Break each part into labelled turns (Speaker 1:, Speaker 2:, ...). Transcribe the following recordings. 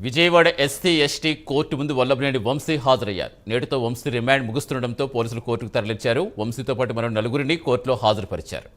Speaker 1: Vijayawada SC ST court ముందు వల్లభనేని వంశీ హాజరయ్యారు. నేటితో వంశీ రిమాండ్ ముగుస్తుండటంతో పోలీసులు కోర్టుకు తరలించారు. వంశీతో పాటు మరో నలుగురిని కోర్టులో హాజరుపరిచారు.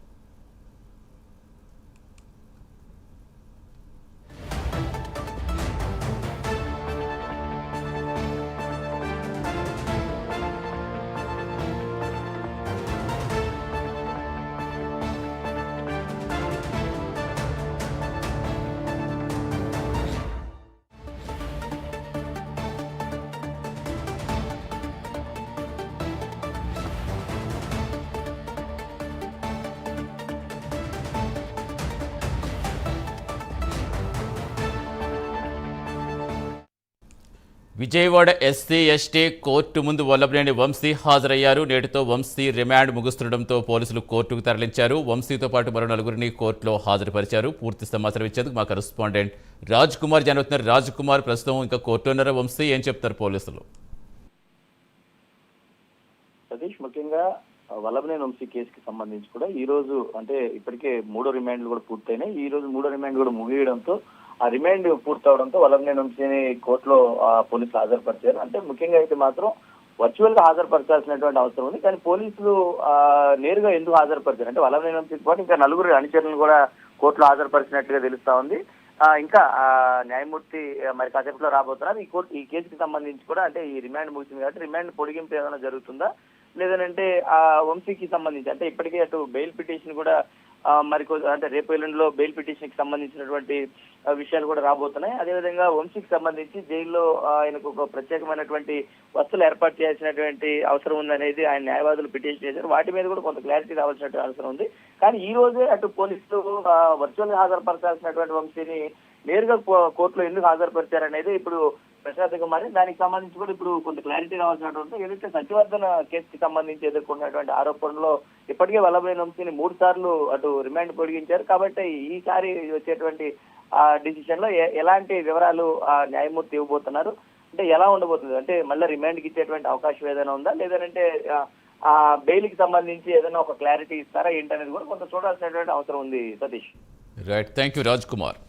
Speaker 1: విజయవాడ ఎస్సీ ఎస్టీ కోర్టు ముందు వల్లభనేని వంశీ హాజరయ్యారు. నేటితో వంశీ రిమాండ్ ముగుస్తుండటంతో పోలీసులు కోర్టుకు తరలించారు. వంశీతో పాటు మరో నలుగురిని కోర్టులో హాజరుపరిచారు. పూర్తి సమాచారం ఇచ్చేందుకు మా కరెస్పాండెంట్ రాజ్ కుమార్ జరుగుతున్నారు. రాజ్ కుమార్, ప్రస్తుతం ఇంకా కోర్టులో ఉన్నారా వంశీ? ఏం చెప్తారు పోలీసులు?
Speaker 2: సతీష్, ముఖ్యంగా వల్లభనేని వంశీ కేసుకి సంబంధించి కూడా ఈ రోజు అంటే ఇప్పటికే 3వ రిమాండ్లు కూడా పూర్తయినాయి. ఈ రోజు 3వ రిమాండ్ కూడా ముగియడంతో ఆ రిమాండ్ పూర్తవడంతో వల్లభనేని వంశీని కోర్టులో పోలీసులు హాజరుపరిచారు. అంటే ముఖ్యంగా అయితే మాత్రం వర్చువల్ గా హాజరుపరచాల్సినటువంటి అవసరం ఉంది. కానీ పోలీసులు నేరుగా ఎందుకు హాజరుపరిచారు అంటే వల్లభనేని వంశీతో పాటు ఇంకా నలుగురు అనుచరులను కూడా కోర్టులో హాజరుపరిచినట్టుగా తెలుస్తా ఉంది. ఇంకా న్యాయమూర్తి మరి కాసేపులో రాబోతున్నారు. ఈ కేసుకి సంబంధించి కూడా అంటే ఈ రిమాండ్ ముగిసింది కాబట్టి రిమాండ్ పొడిగింపు ఏమైనా జరుగుతుందా, లేదంటే ఆ వంశీకి సంబంధించి అంటే ఇప్పటికే అటు బెయిల్ పిటిషన్ కూడా మరి అంటే రేపు ఎల్లుండిలో బెయిల్ పిటిషన్ కి సంబంధించినటువంటి విషయాలు కూడా రాబోతున్నాయి. అదేవిధంగా వంశీకి సంబంధించి జైల్లో ఆయనకు ఒక ప్రత్యేకమైనటువంటి వసతులు ఏర్పాటు చేయాల్సినటువంటి అవసరం ఉందనేది ఆయన న్యాయవాదులు పిటిషన్ చేశారు. వాటి మీద కూడా కొంత క్లారిటీ రావాల్సినటువంటి అవసరం ఉంది. కానీ ఈ రోజే అటు పోలీసులు వర్చువల్ గా హాజరుపరచాల్సినటువంటి వంశీని నేరుగా కోర్టులో ఎందుకు హాజరుపరిచారనేది ఇప్పుడు ప్రశాంతంగా మరి దానికి సంబంధించి కూడా ఇప్పుడు కొంత క్లారిటీ రావాల్సినటువంటి ఏదైతే సత్యవర్ధన కేసుకి సంబంధించి ఎదుర్కొన్నటువంటి ఆరోపణలో ఇప్పటికే వల్లభనేని వంశీని 3 సార్లు అటు రిమాండ్ పొడిగించారు. కాబట్టి ఈసారి వచ్చేటువంటి డిసిషన్ లో ఎలాంటి వివరాలు న్యాయమూర్తి ఇవ్వబోతున్నారు, అంటే ఎలా ఉండబోతుంది, అంటే మళ్ళీ రిమాండ్ కి ఇచ్చేటువంటి అవకాశం ఏదైనా ఉందా, లేదంటే ఆ బెయిల్ కి సంబంధించి ఏదైనా ఒక క్లారిటీ ఇస్తారా ఏంటనేది కూడా కొంత చూడాల్సినటువంటి అవసరం ఉంది. Satish,
Speaker 1: right, thank you Raj Kumar.